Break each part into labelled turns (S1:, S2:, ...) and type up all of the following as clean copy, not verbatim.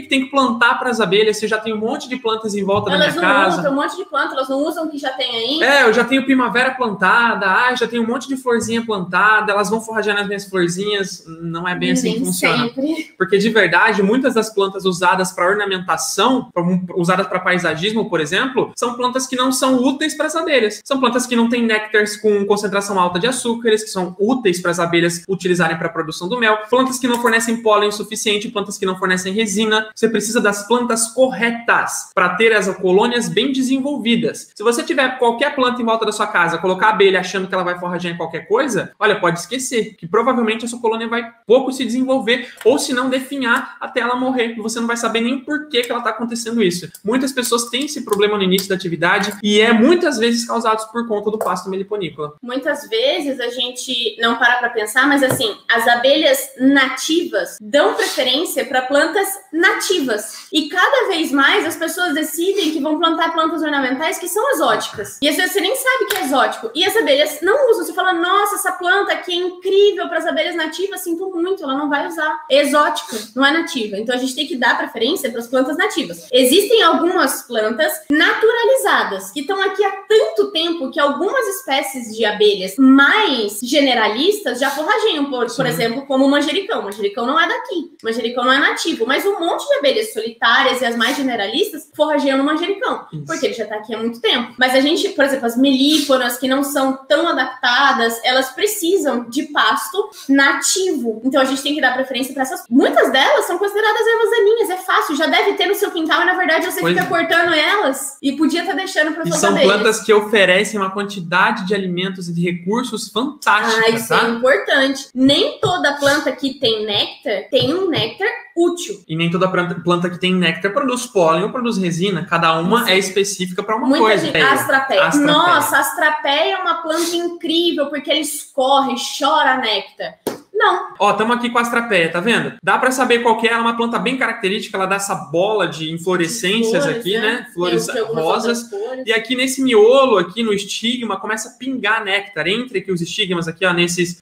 S1: que tem que plantar para as abelhas se eu já tenho um monte de plantas em volta da minha casa?
S2: Elas não usam um monte de planta, elas não usam o que já tem aí.
S1: Eu já tenho primavera plantada, já tenho um monte de florzinha plantada, elas vão forragear nas minhas florzinhas. Não é bem assim que funciona.
S2: Sempre.
S1: Porque, de verdade, muitas das plantas usadas para ornamentação, usadas para paisagismo, por exemplo, são plantas que não são úteis para as abelhas. São plantas que não têm néctares com concentração alta de açúcares, que são úteis para as abelhas utilizarem para a produção do mel. Plantas que não fornecem pólen suficiente, plantas que não fornecem resina. Você precisa das plantas corretas para ter as colônias bem desenvolvidas. Se você tiver qualquer planta em volta da sua casa, colocar a abelha achando que ela vai forragear em qualquer coisa, olha, pode esquecer, que provavelmente a sua colônia vai pouco se desenvolver, ou se não definhar até ela morrer, e você não vai saber nem por que ela está acontecendo isso. Muitas pessoas têm esse problema no início da atividade, e é muitas vezes causado por conta do pasto meliponícola.
S2: Muitas vezes a gente não para pensar, mas assim, as abelhas nativas dão preferência para plantas nativas. E cada vez mais as pessoas decidem que vão plantar plantas ornamentais que são exóticas. E às vezes você nem sabe que é exótico. E as abelhas não usam. Você fala, nossa, essa planta aqui é incrível para as abelhas nativas. Sinto muito, ela não vai usar. É exótica, não é nativa. Então a gente tem que dar preferência para as plantas nativas. Existem algumas plantas naturalizadas que estão aqui há tanto tempo que algumas espécies de abelhas mais generalistas já forrageiam, por exemplo, como o manjericão. O manjericão não é daqui. O manjericão não é nativo. Mas um monte de abelhas solitárias e as mais generalistas forrageiam no manjericão. Isso. Porque ele já está aqui há muito tempo. Mas a gente, por exemplo, as melíporas que não são tão adaptadas, elas precisam de pasto nativo. Então a gente tem que dar preferência para essas. Muitas delas são consideradas ervas daninhas. É fácil, já deve ter no seu quintal e na verdade você fica cortando elas e podia estar deixando para suas abelhas.
S1: São plantas que oferecem uma quantidade de alimentos e de recursos fantástica.
S2: Isso é importante. Nem toda planta que tem néctar tem um néctar útil.
S1: E nem toda planta que tem néctar produz pólen ou produz resina. Cada uma é específica para uma coisa.
S2: Astrapeia. Nossa, a astrapeia é uma planta incrível porque ela escorre, chora néctar. Não.
S1: Ó, estamos aqui com a astrapeia, tá vendo? Dá para saber qual que é, ela é uma planta bem característica, ela dá essa bola de inflorescências
S2: flores,
S1: aqui, né? Flores rosas.
S2: Cores.
S1: E aqui nesse miolo, aqui no estigma, começa a pingar néctar. Entre aqui os estigmas aqui, ó, nesses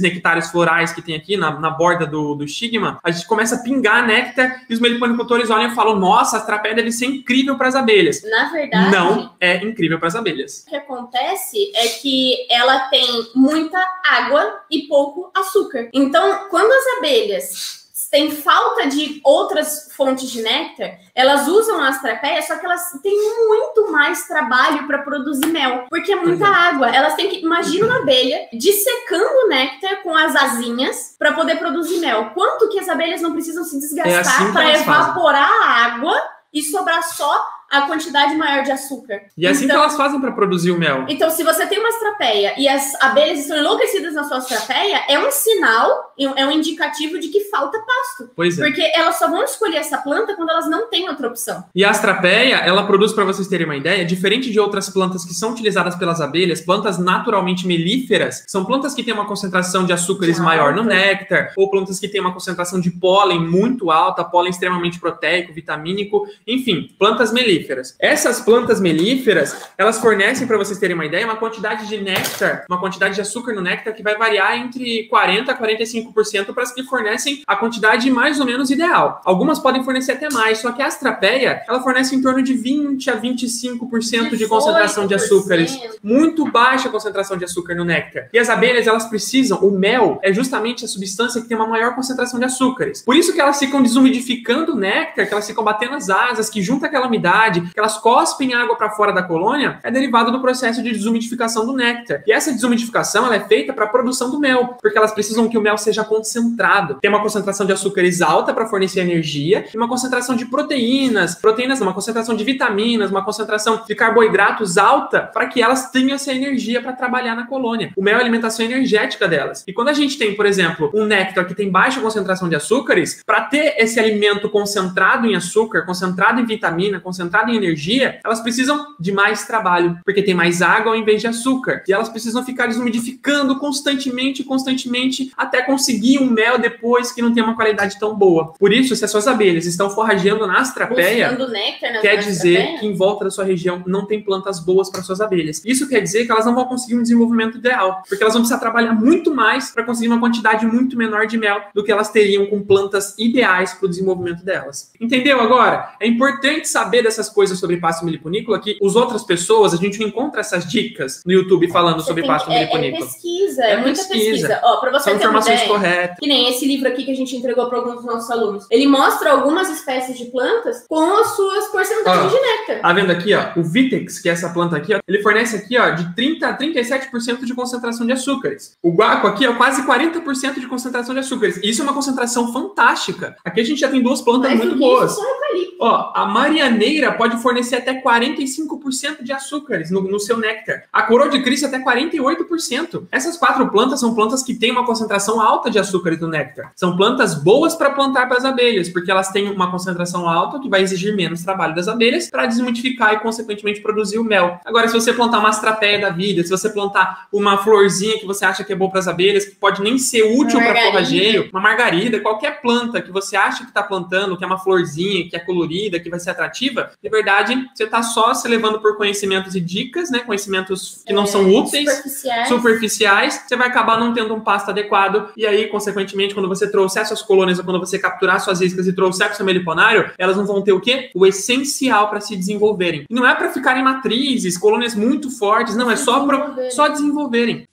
S1: nectários florais que tem aqui na borda do estigma, a gente começa a pingar néctar e os meliponicultores olham e falam, nossa, a astrapeia deve ser incrível para as abelhas.
S2: Na verdade,
S1: não é incrível para as abelhas.
S2: O que acontece é que ela tem muita água e pouco açúcar. Então, quando as abelhas têm falta de outras fontes de néctar, elas usam a astrapeia, só que elas têm muito mais trabalho para produzir mel, porque é muita água. Elas têm que, imagina uma abelha dissecando néctar com as asinhas para poder produzir mel. Quanto que as abelhas não precisam se desgastar para evaporar a água e sobrar só a quantidade maior de açúcar.
S1: E é assim que elas fazem para produzir o mel.
S2: Então, se você tem uma astrapeia e as abelhas estão enlouquecidas na sua astrapeia, é um sinal, é um indicativo de que falta pasto.
S1: Pois é.
S2: Porque elas só vão escolher essa planta quando elas não têm outra opção.
S1: E a astrapeia, ela produz, para vocês terem uma ideia, diferente de outras plantas que são utilizadas pelas abelhas, plantas naturalmente melíferas, são plantas que têm uma concentração de açúcares maior no néctar, ou plantas que têm uma concentração de pólen muito alta, pólen extremamente proteico, vitamínico, enfim, plantas melíferas. Essas plantas melíferas, elas fornecem, para vocês terem uma ideia, uma quantidade de néctar, uma quantidade de açúcar no néctar que vai variar entre 40% a 45% para as que fornecem a quantidade mais ou menos ideal. Algumas podem fornecer até mais, só que a astrapeia, ela fornece em torno de 20% a 25% de concentração de açúcares. Muito baixa a concentração de açúcar no néctar. E as abelhas, elas precisam, o mel é justamente a substância que tem uma maior concentração de açúcares. Por isso que elas ficam desumidificando o néctar, que elas ficam batendo as asas, que junta aquela umidade, que elas cospem água para fora da colônia, é derivado do processo de desumidificação do néctar. E essa desumidificação, ela é feita para a produção do mel, porque elas precisam que o mel seja concentrado. Tem uma concentração de açúcares alta para fornecer energia e uma concentração de proteínas, uma concentração de vitaminas, uma concentração de carboidratos alta para que elas tenham essa energia para trabalhar na colônia. O mel é a alimentação energética delas. E quando a gente tem, por exemplo, um néctar que tem baixa concentração de açúcares, para ter esse alimento concentrado em açúcar, concentrado em vitamina, concentrado concentrada em energia, elas precisam de mais trabalho, porque tem mais água ao invés de açúcar. E elas precisam ficar desumidificando constantemente, até conseguir um mel depois que não tem uma qualidade tão boa. Por isso, se as suas abelhas estão forrageando na astrapeia, quer dizer que em volta da sua região não tem plantas boas para suas abelhas. Isso quer dizer que elas não vão conseguir um desenvolvimento ideal, porque elas vão precisar trabalhar muito mais para conseguir uma quantidade muito menor de mel do que elas teriam com plantas ideais para o desenvolvimento delas. Entendeu agora? É importante saber dessas coisas sobre pasto milipunícola, que as outras pessoas, a gente não encontra essas dicas no YouTube falando sobre pasto milipunícola.
S2: É muita pesquisa. Ó, para você
S1: São
S2: ter uma
S1: informações
S2: ideia,
S1: corretas.
S2: que nem esse livro aqui que a gente entregou para alguns dos nossos alunos. Ele mostra algumas espécies de plantas com as suas porcentagens de néctar.
S1: Tá vendo aqui, ó? O Vitex, que é essa planta aqui, ó, ele fornece aqui, ó, de 30 a 37% de concentração de açúcares. O guaco aqui, ó, quase 40% de concentração de açúcares. Isso é uma concentração fantástica. Aqui a gente já tem duas plantas muito boas. Ó, a marianeira pode fornecer até 45% de açúcares no seu néctar. A coroa de Cristo até 48%. Essas 4 plantas são plantas que têm uma concentração alta de açúcares no néctar. São plantas boas para plantar para as abelhas, porque elas têm uma concentração alta que vai exigir menos trabalho das abelhas para desmutificar e, consequentemente, produzir o mel. Agora, se você plantar uma astrapeia da vida, se você plantar uma florzinha que você acha que é boa para as abelhas, que pode nem ser útil para forrageio, uma margarida, qualquer planta que você acha que está plantando, que é uma florzinha, que é colorida, que vai ser atrativa, de verdade, você está só se levando por conhecimentos e dicas, né? Conhecimentos que não são úteis, superficiais, você vai acabar não tendo um pasto adequado, e aí, consequentemente, quando você trouxer suas colônias ou quando você capturar suas iscas e trouxer para o seu meliponário, elas não vão ter o quê? O essencial para se desenvolverem. E não é para ficarem matrizes, colônias muito fortes, não, é só desenvolverem.